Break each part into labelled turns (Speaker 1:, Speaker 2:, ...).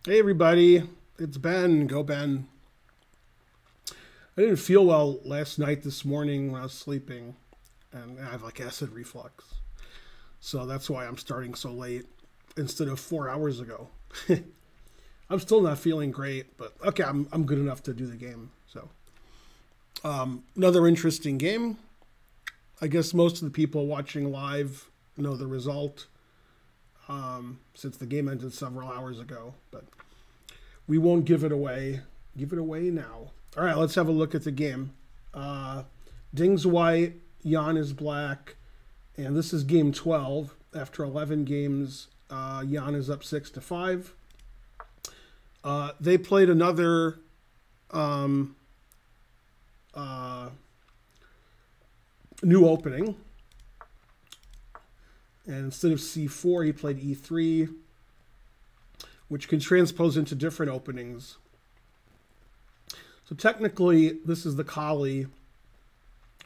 Speaker 1: Hey everybody, it's Ben. Go Ben. I didn't feel well last night this morning when I was sleeping, and I have like acid reflux. So that's why I'm starting so late instead of 4 hours ago. I'm still not feeling great, but okay, I'm good enough to do the game. So another interesting game. I guess most of the people watching live know the result since the game ended several hours ago, but we won't give it away. Give it away now. All right, let's have a look at the game. Ding's white, Jan is black, and this is game 12. After 11 games, Jan is up 6-5. They played another new opening. And instead of c4, he played e3, which can transpose into different openings. So technically, this is the Collie,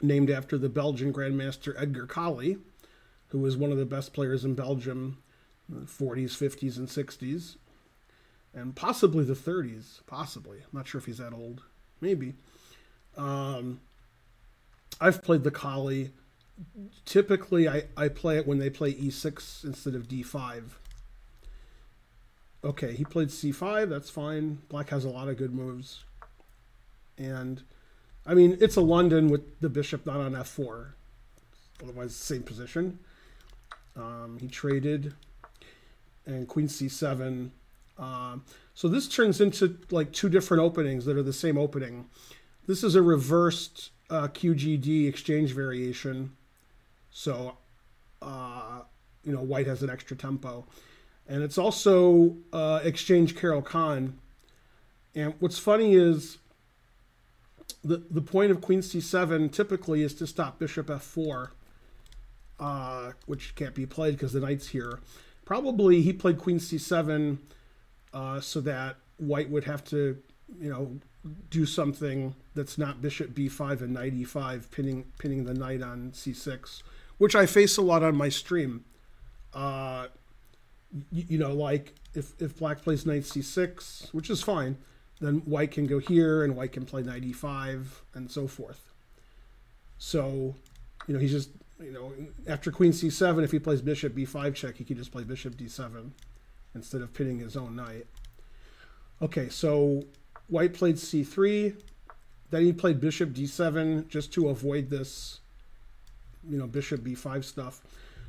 Speaker 1: named after the Belgian Grandmaster Edgar Collie, who was one of the best players in Belgium in the 40s, 50s, and 60s, and possibly the 30s, possibly. I'm not sure if he's that old. Maybe. I've played the Collie. Typically, I play it when they play e6 instead of d5. Okay, he played c5. That's fine. Black has a lot of good moves. And, I mean, it's a London with the bishop not on f4. Otherwise, same position. He traded. And queen c7. So this turns into, like, two different openings that are the same opening. This is a reversed QGD exchange variation. So, white has an extra tempo. And it's also exchange Caro-Kann. And what's funny is the point of queen c7 typically is to stop bishop f4, which can't be played because the knight's here. Probably he played queen c7 so that white would have to, do something that's not bishop b5 and knight e5, pinning the knight on c6, which I face a lot on my stream. Like if black plays knight c6, which is fine, then white can go here and white can play knight e5 and so forth. So, he's just, after queen c7, if he plays bishop b5 check, he can just play bishop d7 instead of pinning his own knight. Okay, so white played c3, then he played bishop d7 just to avoid this, bishop b5 stuff.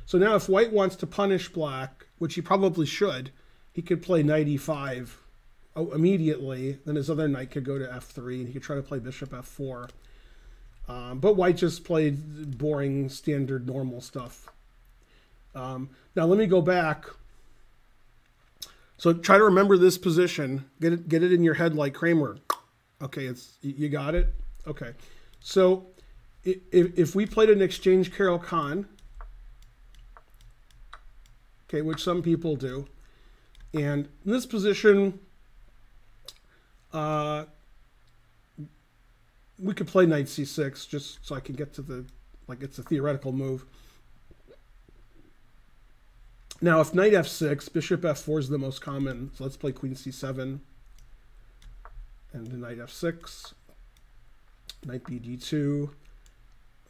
Speaker 1: So now if white wants to punish black, which he probably should, he could play knight e5 immediately. Then his other knight could go to f3, and he could try to play bishop f4. But white just played boring, standard, normal stuff. Now let me go back. So try to remember this position. Get it in your head like Kramer. Okay, you got it? Okay. So if we played an exchange Caro-Kann, okay, which some people do, and in this position, we could play knight c6 just so I can get to the, it's a theoretical move. Now, if knight f6, bishop f4 is the most common, so let's play queen c7 and the knight f6, knight bd2,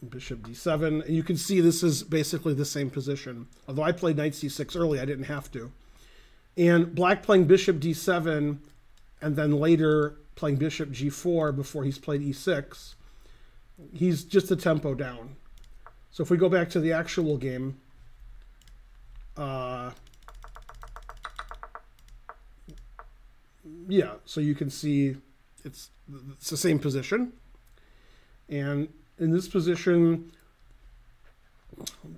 Speaker 1: bishop d7. And you can see this is basically the same position. Although I played knight c6 early, I didn't have to. And black playing bishop d7 and then later playing bishop g4 before he's played e6, he's just a tempo down. So if we go back to the actual game, yeah, so you can see it's the same position. And in this position,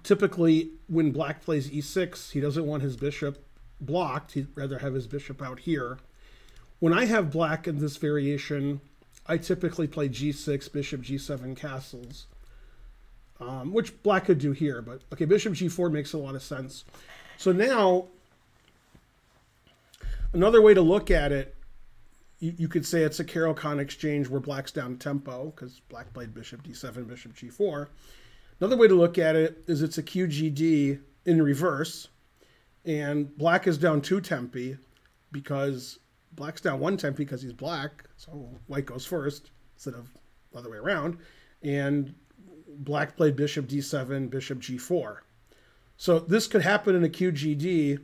Speaker 1: typically when black plays e6, he doesn't want his bishop blocked. He'd rather have his bishop out here. When I have black in this variation, I typically play g6, bishop g7 castles, which black could do here. But okay, bishop g4 makes a lot of sense. So now, another way to look at it, you could say it's a Caro-Kann exchange where black's down tempo because black played bishop d7, bishop g4. Another way to look at it is it's a QGD in reverse, and black is down 2 tempi because black's down one temp because he's black, so white goes first instead of the other way around. And black played bishop d7, bishop g4. So this could happen in a QGD,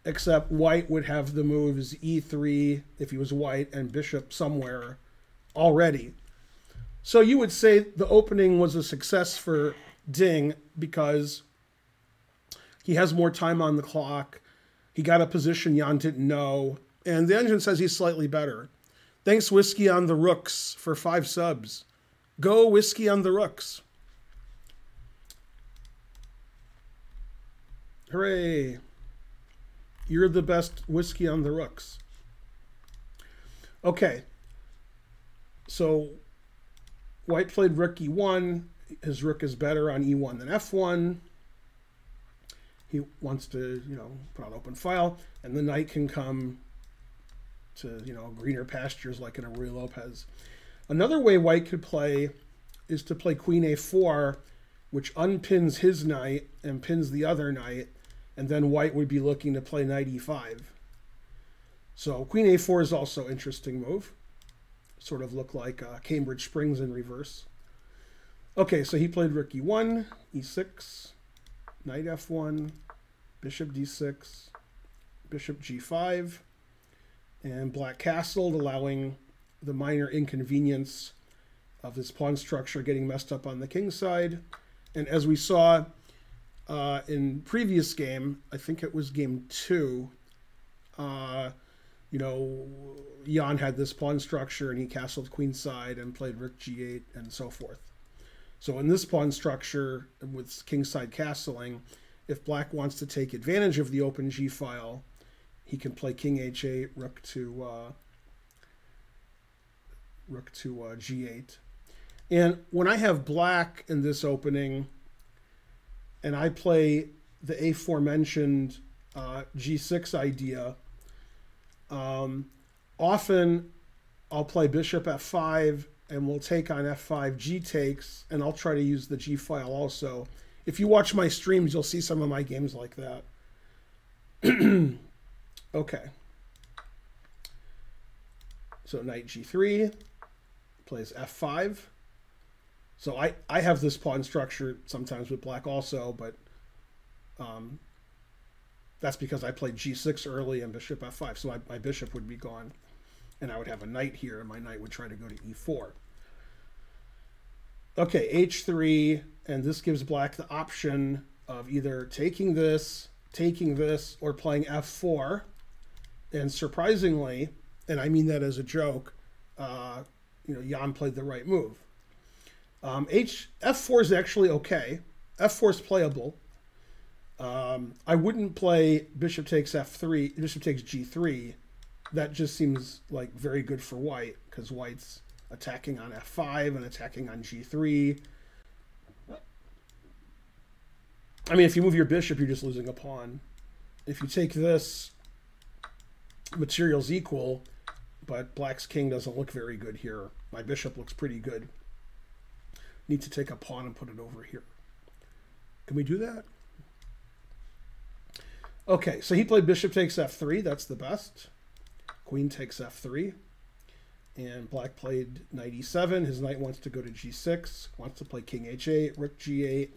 Speaker 1: except white would have the moves e3 if he was white and bishop somewhere already. So you would say the opening was a success for Ding because he has more time on the clock. He got a position Jan didn't know. And the engine says he's slightly better. Thanks, Whiskey on the Rooks, for 5 subs. Go, Whiskey on the Rooks. Hooray. You're the best Whiskey on the Rooks. Okay. So white played rook e1. His rook is better on e1 than f1. He wants to, put on open file, and the knight can come to, greener pastures like in a Ruy Lopez. Another way white could play is to play queen a4, which unpins his knight and pins the other knight, and then white would be looking to play knight e5. So queen a4 is also an interesting move. Sort of look like Cambridge Springs in reverse. Okay, so he played rook e1, e6, knight f1, bishop d6, bishop g5, and black castled, allowing the minor inconvenience of this pawn structure getting messed up on the king side. And as we saw in previous game, I think it was game 2, Jan had this pawn structure and he castled queenside and played rook g8 and so forth. So in this pawn structure with kingside castling, if black wants to take advantage of the open g file, he can play king h8, rook to g8. And when I have black in this opening and I play the aforementioned g6 idea, often I'll play bishop f5 and we'll take on f5, g takes, and I'll try to use the g file also. If you watch my streams, you'll see some of my games like that. Okay. So knight g3, plays f5. So I have this pawn structure sometimes with black also, but that's because I played g6 early and bishop f5. So my bishop would be gone. And I would have a knight here, and my knight would try to go to e4. Okay, h3, and this gives black the option of either taking this, or playing f4. And surprisingly, and I mean that as a joke, Jan played the right move. f4 is actually okay. f4 is playable. I wouldn't play bishop takes f3, bishop takes g3. That just seems like very good for white because white's attacking on f5 and attacking on g3. I mean, if you move your bishop, you're just losing a pawn. If you take this, material's equal, but black's king doesn't look very good here. My bishop looks pretty good. Need to take a pawn and put it over here. Can we do that? Okay, so he played bishop takes f3. That's the best. Queen takes f3. And black played knight e7. His knight wants to go to g6. Wants to play king h8, rook g8.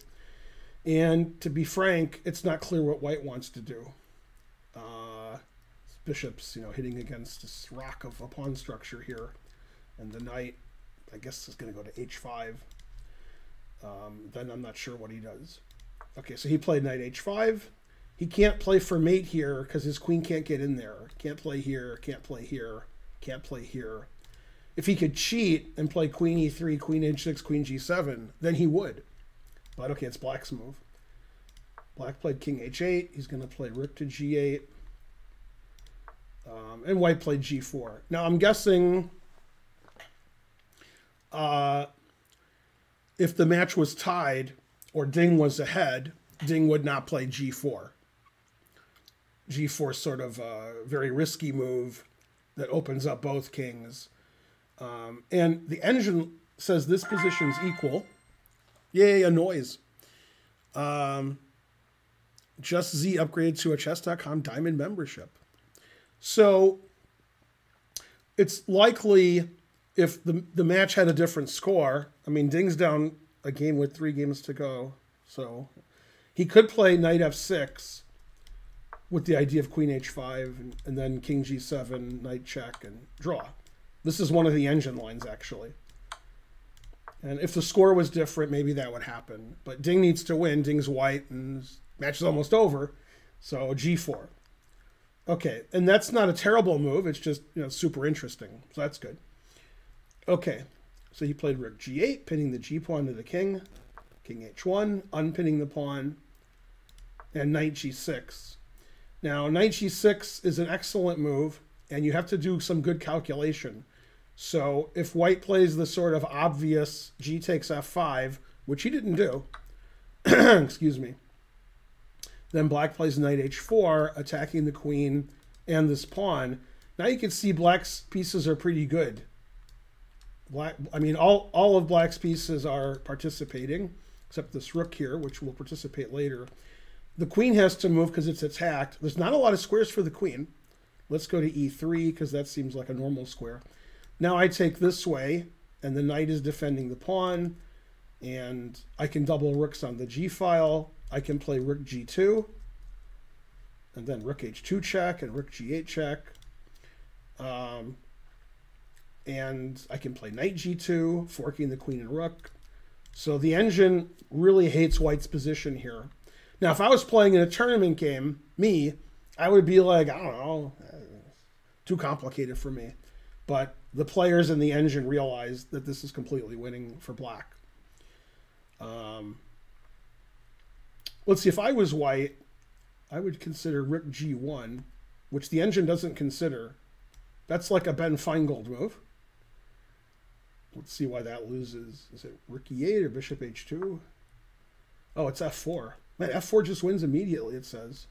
Speaker 1: And to be frank, it's not clear what white wants to do. Bishop's, hitting against this rock of a pawn structure here. And the knight, I guess, is going to go to h5. Then I'm not sure what he does. Okay, so he played knight h5. He can't play for mate here because his queen can't get in there. Can't play here, can't play here, can't play here. If he could cheat and play queen e3, queen h6, queen g7, then he would. But okay, it's black's move. Black played king h8. He's going to play rook to g8. And white played g4. Now I'm guessing if the match was tied or Ding was ahead, Ding would not play g4. g4 is sort of a very risky move that opens up both kings. And the engine says this position's equal. Yay, a noise. Just Z upgraded to a chess.com diamond membership. So it's likely if the match had a different score. I mean, Ding's down a game with 3 games to go, so he could play knight f6 with the idea of queen h5 and then king g7, knight check, and draw. This is one of the engine lines, actually. And if the score was different, maybe that would happen. But Ding needs to win. Ding's white, and the match is almost over. So g4. Okay, and that's not a terrible move. It's just, super interesting. So that's good. Okay, so he played rook g8, pinning the g pawn to the king. King h1, unpinning the pawn. And knight g6. Now, knight g6 is an excellent move, and you have to do some good calculation. So if white plays the sort of obvious g takes f5, which he didn't do, excuse me, then black plays knight h4, attacking the queen and this pawn. Now you can see black's pieces are pretty good. All of black's pieces are participating, except this rook here, which will participate later. The queen has to move because it's attacked. There's not a lot of squares for the queen. Let's go to e3 because that seems like a normal square. Now I take this way, and the knight is defending the pawn, and I can double rooks on the g file. I can play rook g2, and then rook h2 check, and rook g8 check. And I can play knight g2, forking the queen and rook. So the engine really hates white's position here. Now, if I was playing in a tournament game, I would be like, I don't know, too complicated for me. But the players in the engine realize that this is completely winning for black. Let's see, if I was white, I would consider rook g1, which the engine doesn't consider. That's like a Ben Feingold move. Let's see why that loses. Is it rook e8 or bishop h2? Oh, it's f4. Man, f4 just wins immediately, it says.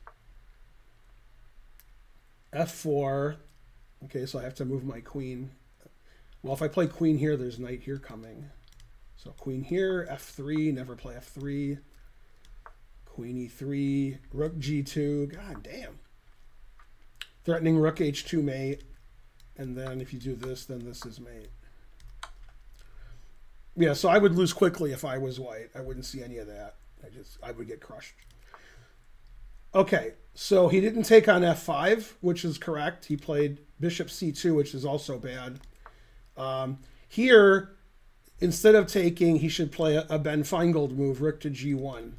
Speaker 1: f4. Okay, so I have to move my queen. Well, if I play queen here, there's knight here coming. So queen here, f3, never play f3. Queen e3, rook g2. God damn. Threatening rook h2 mate. And then if you do this, then this is mate. Yeah, so I would lose quickly if I was white. I wouldn't see any of that. I would get crushed. Okay, so he didn't take on f5, which is correct. He played bishop c2, which is also bad. Here, instead of taking, he should play a Ben Feingold move, rook to g1.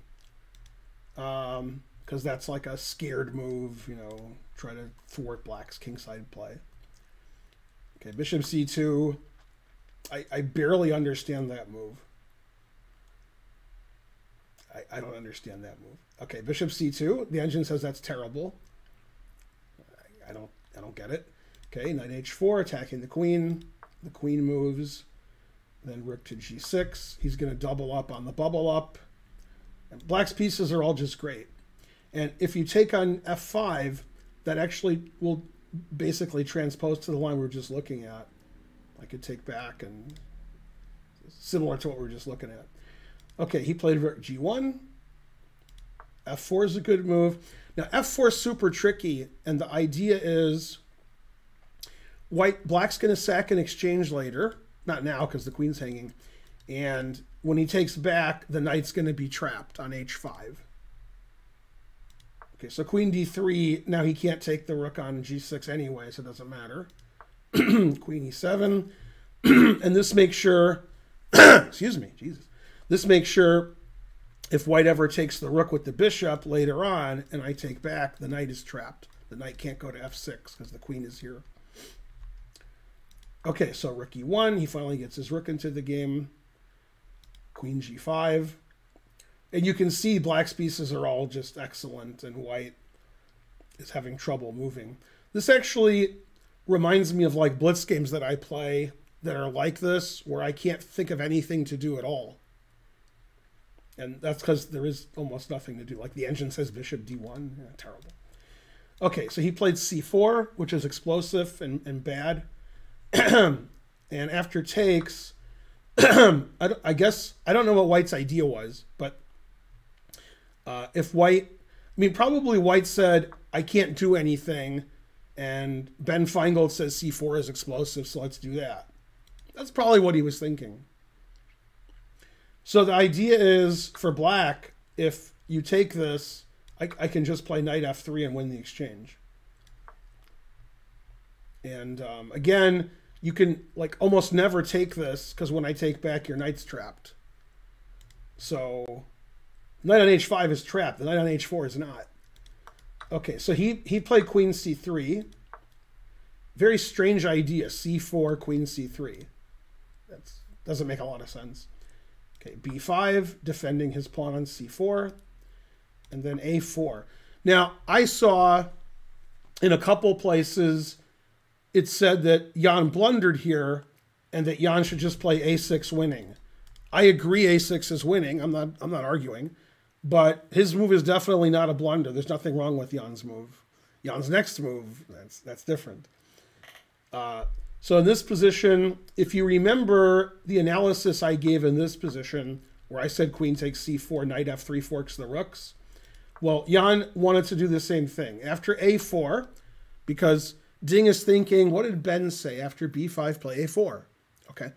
Speaker 1: Because that's like a scared move, try to thwart black's kingside play. Okay, bishop c2. I barely understand that move. I don't understand that move. Okay, bishop c2. The engine says that's terrible. I don't get it. Okay, knight h4, attacking the queen. The queen moves. Then rook to g6. He's going to double up on the bubble up. And black's pieces are all just great. And if you take on f5, that actually will basically transpose to the line we were just looking at. I could take back, and similar to what we were just looking at. Okay, he played rook g1. f4 is a good move. Now, f4 is super tricky, and the idea is black's going to sack an exchange later. Not now, because the queen's hanging. And when he takes back, the knight's going to be trapped on h5. Okay, so queen d3. Now he can't take the rook on g6 anyway, so it doesn't matter. Queen e7. And this makes sure... excuse me, Jesus. This makes sure if white ever takes the rook with the bishop later on, and I take back, the knight is trapped. The knight can't go to f6 because the queen is here. Okay, so rook e1. He finally gets his rook into the game. Queen g5. And you can see black's pieces are all just excellent, and white is having trouble moving. This actually reminds me of like blitz games that I play that are like this, where I can't think of anything to do at all. And that's because there is almost nothing to do. Like the engine says bishop d1. Yeah, terrible. Okay, so he played c4, which is explosive and bad. And after takes, I guess, I don't know what white's idea was, but if white, probably white said, I can't do anything, And Ben Feingold says c4 is explosive, so let's do that. That's probably what he was thinking. So the idea is, for black, if you take this, I can just play knight f3 and win the exchange. And again, you can like almost never take this, because when I take back, your knight's trapped. So knight on h5 is trapped. The knight on h4 is not. Okay, so he played queen c3. Very strange idea, c4, queen c3. That doesn't make a lot of sense. Okay, b5, defending his pawn on c4, and then a4. Now, I saw in a couple places it said that Jan blundered here and that Jan should just play a6 winning. I agree a6 is winning. I'm not arguing. But his move is definitely not a blunder. There's nothing wrong with Jan's move. Jan's next move, that's different. So in this position, if you remember the analysis I gave in this position, where I said queen takes c4, knight f3 forks the rooks, well, Jan wanted to do the same thing. After a4, because Ding is thinking, what did Ben say after b5, play a4? Okay.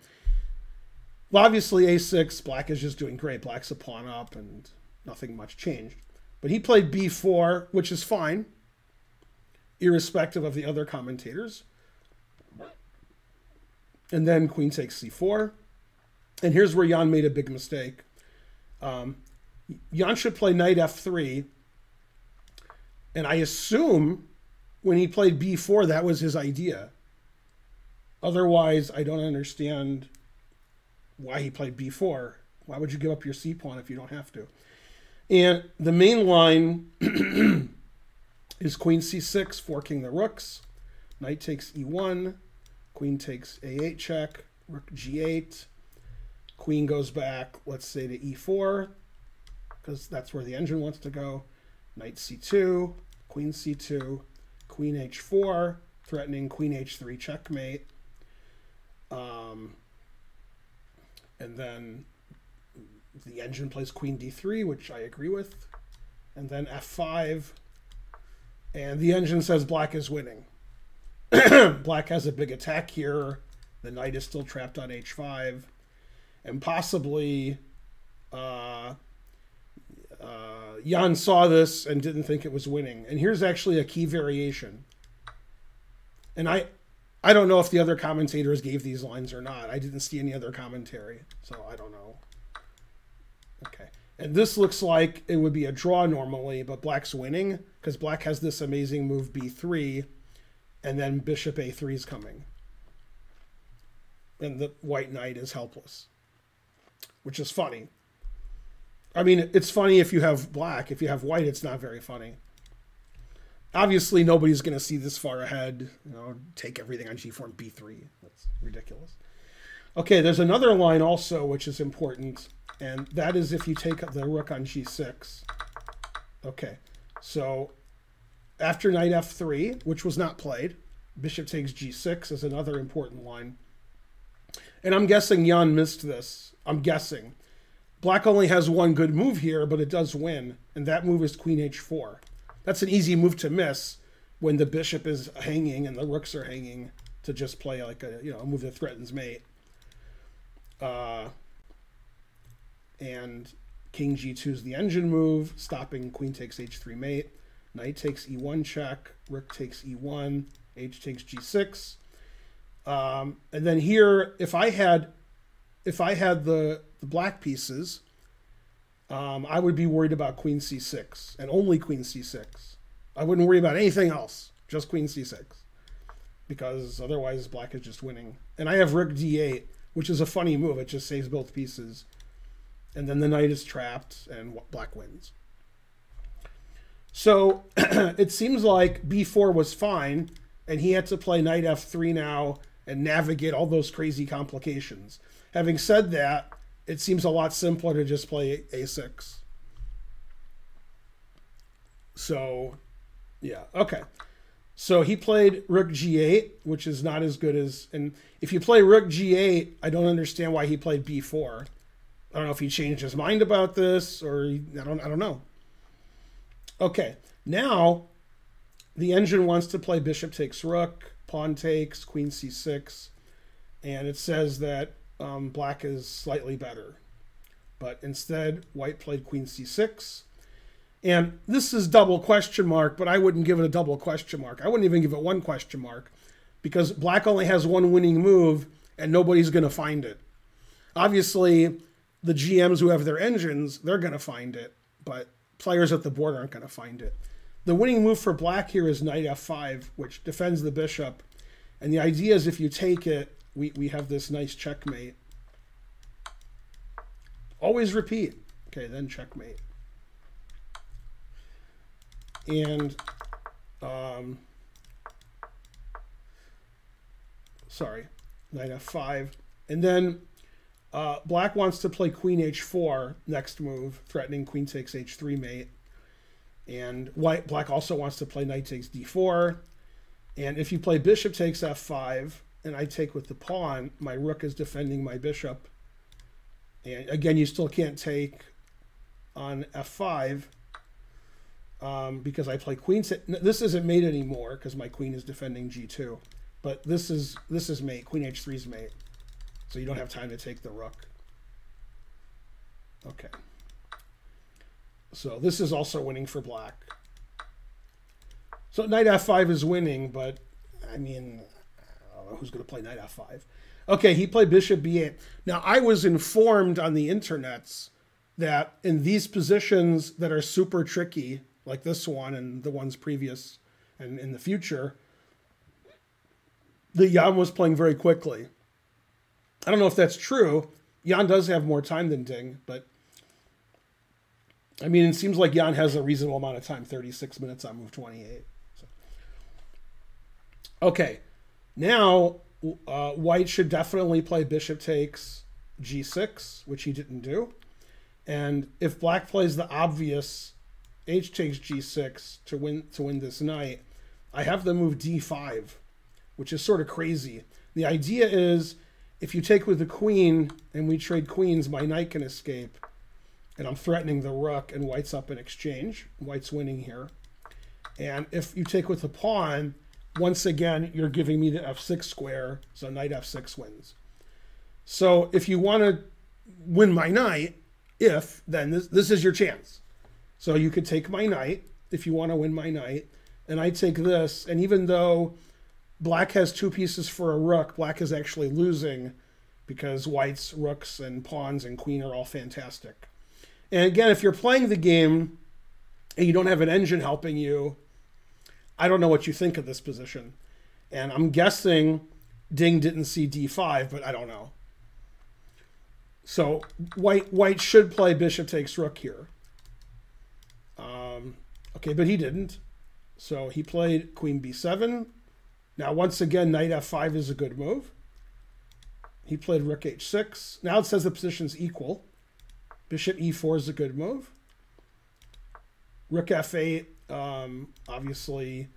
Speaker 1: Well, obviously a6, black is just doing great. Black's a pawn up and nothing much changed. But he played b4, which is fine, irrespective of the other commentators. And then queen takes c4. And here's where Jan made a big mistake. Jan should play knight f3. And I assume when he played b4, that was his idea. Otherwise, I don't understand why he played b4. Why would you give up your c pawn if you don't have to? And the main line is queen c6, forking the rooks. Knight takes e1. Queen takes a8 check. Rook g8. Queen goes back, let's say, to e4, because that's where the engine wants to go. Knight c2. Queen c2. Queen h4, threatening queen h3 checkmate. And then the engine plays queen d3, which I agree with. And then f5. And the engine says black is winning. Black has a big attack here. The knight is still trapped on h5. And possibly Jan saw this and didn't think it was winning. And here's actually a key variation. And I don't know if the other commentators gave these lines or not. I didn't see any other commentary, so I don't know. Okay. And this looks like it would be a draw normally, but black's winning because black has this amazing move b3, and then bishop a3 is coming. And the white knight is helpless, which is funny. I mean, it's funny if you have black. If you have white, it's not very funny. Obviously, nobody's going to see this far ahead. You know, take everything on g4 and b3. That's ridiculous. Okay, there's another line also which is important, and that is if you take the rook on g6. Okay, so after knight f3, which was not played, bishop takes g6 is another important line. And I'm guessing Jan missed this. I'm guessing. Black only has one good move here, but it does win, and that move is queen h4. That's an easy move to miss when the bishop is hanging and the rooks are hanging, to just play like a move that threatens mate. And king g2 is the engine move, stopping queen takes h3 mate. Knight takes e1 check, rook takes e1, h takes g6. And then here, if I had the black pieces, I would be worried about queen c6 and only queen c6. I wouldn't worry about anything else, just queen c6, because otherwise black is just winning. And I have rook d8, which is a funny move. It just saves both pieces. And then the knight is trapped and black wins. So it seems like b4 was fine, and he had to play knight f3 now and navigate all those crazy complications. Having said that, it seems a lot simpler to just play a6. So, yeah, okay. So he played rook g8, which is not as good as... And if you play rook g8, I don't understand why he played b4. I don't know if he changed his mind about this, or I don't know. Okay, now the engine wants to play bishop takes rook, pawn takes, queen c6, and it says that black is slightly better. But instead, white played queen c6. And this is double question mark, but I wouldn't give it a double question mark. I wouldn't even give it one question mark, because black only has one winning move, and nobody's going to find it. Obviously, the GMs who have their engines, they're going to find it, but players at the board aren't going to find it. The winning move for black here is knight f5, which defends the bishop. And the idea is if you take it, we have this nice checkmate. Always repeat. Okay, then checkmate. And, sorry, knight f5. And then black wants to play queen h4, next move, threatening queen takes h3 mate. And black also wants to play knight takes d4. And if you play bishop takes f5, and I take with the pawn, my rook is defending my bishop. And again, you still can't take on f5 because I play queen. This isn't mate anymore because my queen is defending g2. But this is mate. Queen h3 is mate. So you don't have time to take the rook. Okay. So this is also winning for black. So knight f5 is winning, but I mean, I don't know who's going to play knight f5. Okay, he played bishop b8. Now, I was informed on the internets that in these positions that are super tricky, like this one and the ones previous and in the future, that Jan was playing very quickly. I don't know if that's true. Jan does have more time than Ding, but I mean, it seems like Jan has a reasonable amount of time, 36 minutes on move 28. So. Okay, now white should definitely play bishop takes g6, which he didn't do. And if black plays the obvious h takes g6 to win this knight, I have the move d5, which is sort of crazy. The idea is if you take with the queen and we trade queens, my knight can escape. And I'm threatening the rook, and white's up in exchange. White's winning here. And if you take with the pawn, once again, you're giving me the f6 square, so knight f6 wins. So if you want to win my knight, then this is your chance. So you could take my knight if you want to win my knight, and I take this, and even though black has two pieces for a rook, black is actually losing because white's rooks and pawns and queen are all fantastic. And again, if you're playing the game and you don't have an engine helping you, I don't know what you think of this position. And I'm guessing Ding didn't see d5, but I don't know. So white should play bishop takes rook here. Okay, but he didn't. So he played queen b7. Now, once again, knight f5 is a good move. He played rook h6. Now it says the position's equal. Bishop e4 is a good move. Rook f8, obviously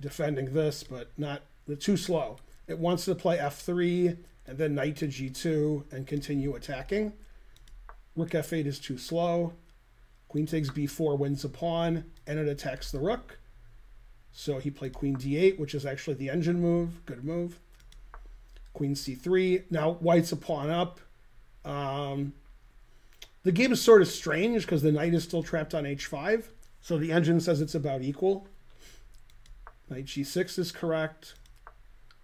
Speaker 1: defending this, but not too slow. It wants to play f3 and then knight to g2 and continue attacking. Rook f8 is too slow. Queen takes b4 wins a pawn, and it attacks the rook. So he played queen d8, which is actually the engine move. Good move. Queen c3. Now white's a pawn up. The game is sort of strange because the knight is still trapped on h5. So the engine says it's about equal. Knight g6 is correct.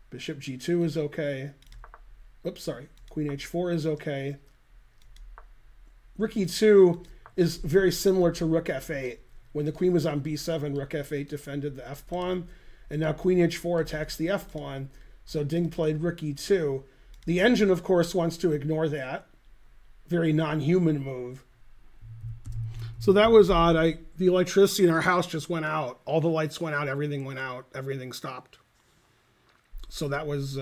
Speaker 1: Bishop g2 is okay. Oops, sorry. Queen h4 is okay. Rook e2 is very similar to rook f8. When the queen was on b7, rook f8 defended the f-pawn. And now queen h4 attacks the f-pawn. So Ding played rook e2. The engine, of course, wants to ignore that. Very non-human move. So that was odd. The electricity in our house just went out. All the lights went out. Everything went out. Everything stopped. So that was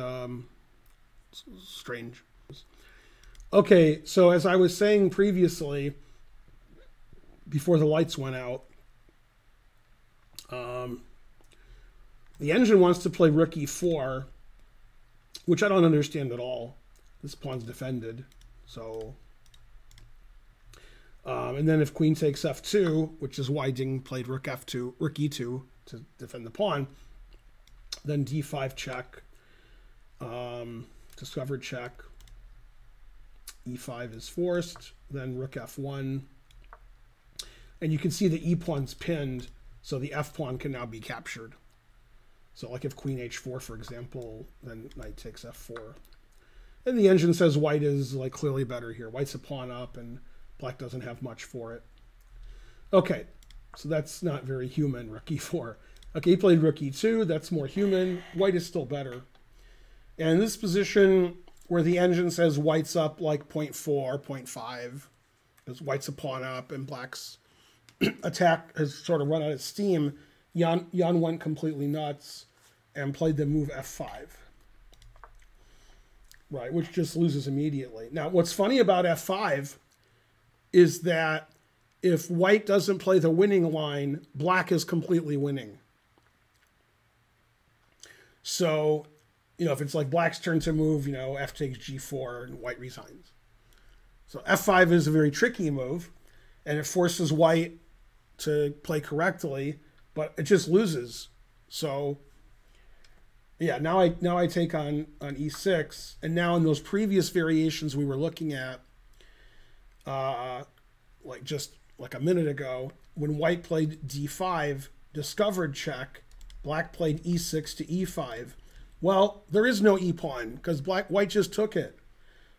Speaker 1: strange. Okay, so as I was saying previously, before the lights went out, the engine wants to play rook e4, which I don't understand at all. This pawn's defended, so And then if queen takes f2, which is why Ding played rook f2, rook e2 to defend the pawn, then d5 check, discovered check, e5 is forced, then rook f1. And you can see the e pawn's pinned, so the f pawn can now be captured. So like if queen h4, for example, then knight takes f4. And the engine says white is like clearly better here. White's a pawn up and black doesn't have much for it. Okay, so that's not very human, rook e4. Okay, he played rook e2, that's more human. White is still better. And in this position where the engine says white's up like 0.4, 0.5, because white's a pawn up and black's attack has sort of run out of steam, Jan went completely nuts and played the move f5. Right, which just loses immediately. Now, what's funny about f5 is that if white doesn't play the winning line, black is completely winning. So, you know, if it's like black's turn to move, you know, f takes g4 and white resigns. So f5 is a very tricky move, and it forces white to play correctly, but it just loses. So yeah, now I take on e6, and now in those previous variations we were looking at, like just like a minute ago, when white played d5, discovered check, black played e6 to e5. Well, there is no e pawn because white just took it.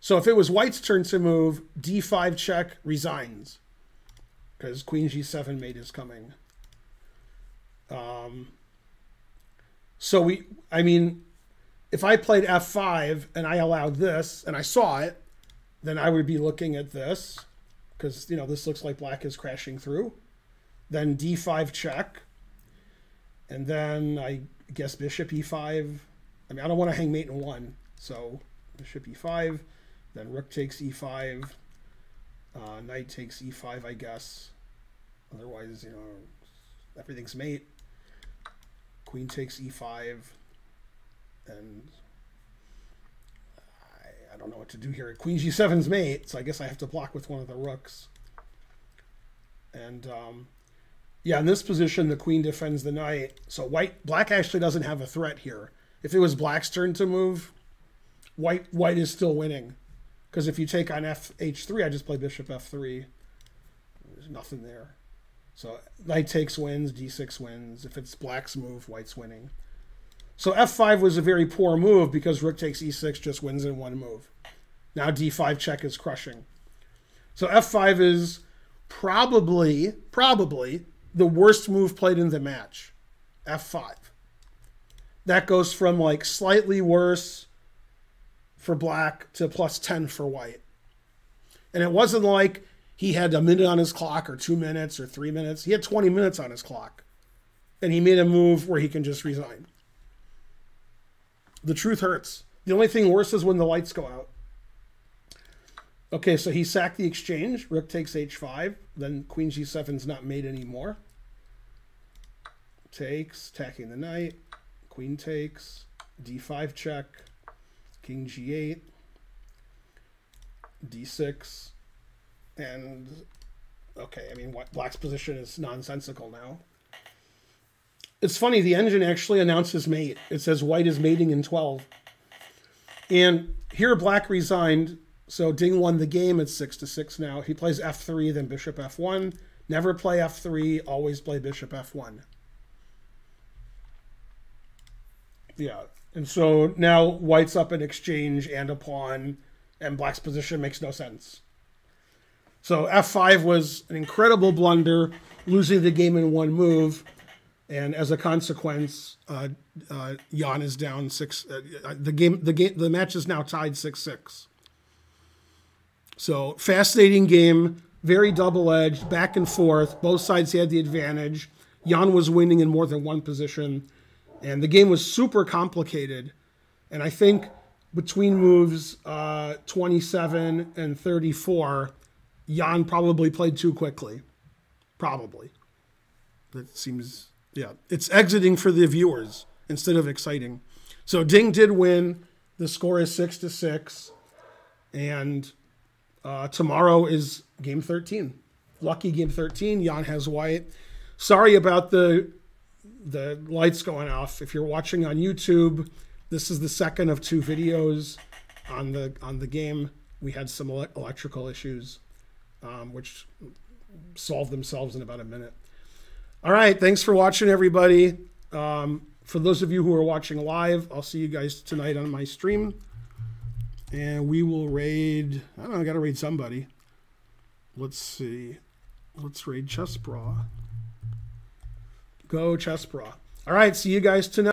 Speaker 1: So if it was white's turn to move, d5 check resigns because queen g7 mate is coming. So I mean, if I played f5 and I allowed this and I saw it, then I would be looking at this because, you know, this looks like black is crashing through. Then d5 check. And then I guess bishop e5. I mean, I don't want to hang mate in one. So bishop e5, then rook takes e5, knight takes e5, I guess. Otherwise, you know, everything's mate. Queen takes e5, and I don't know what to do here. Queen g7's mate, so I guess I have to block with one of the rooks. And yeah, in this position, the queen defends the knight. So black actually doesn't have a threat here. If it was black's turn to move, white is still winning. Because if you take on h3, I just play bishop f3. There's nothing there. So knight takes wins, d6 wins. If it's black's move, white's winning. So f5 was a very poor move because rook takes e6 just wins in one move. Now d5 check is crushing. So f5 is probably the worst move played in the match. f5. That goes from like slightly worse for black to +10 for white. And it wasn't like he had a minute on his clock or 2 minutes or 3 minutes. He had 20 minutes on his clock. And he made a move where he can just resign. The truth hurts. The only thing worse is when the lights go out. Okay, so he sacked the exchange. Rook takes h5. Then queen g7's not mate anymore. Takes, attacking the knight. Queen takes. d5 check. King g8. d6. And, okay, I mean, black's position is nonsensical now. It's funny, the engine actually announces mate. It says white is mating in 12. And here black resigned, so Ding won the game. It's 6-6 now. He plays f3, then bishop f1. Never play f3, always play bishop f1. Yeah, and so now white's up an exchange and a pawn, and black's position makes no sense. So f5 was an incredible blunder, losing the game in one move. And as a consequence, Jan is down 6. The match is now tied 6-6. So fascinating game, very double-edged, back and forth. Both sides had the advantage. Jan was winning in more than one position, and the game was super complicated. And I think between moves 27 and 34, Jan probably played too quickly. Probably. That seems. Yeah, it's exiting for the viewers instead of exciting. So Ding did win. The score is 6-6. And tomorrow is game 13. Lucky game 13. Jan has white. Sorry about the lights going off. If you're watching on YouTube, this is the second of 2 videos on the game. We had some electrical issues, which solved themselves in about a minute. All right, thanks for watching, everybody. For those of you who are watching live, I'll see you guys tonight on my stream. And we will raid, I don't know, I got to raid somebody. Let's see. Let's raid Chess Bra. Go Chess Bra. All right, see you guys tonight.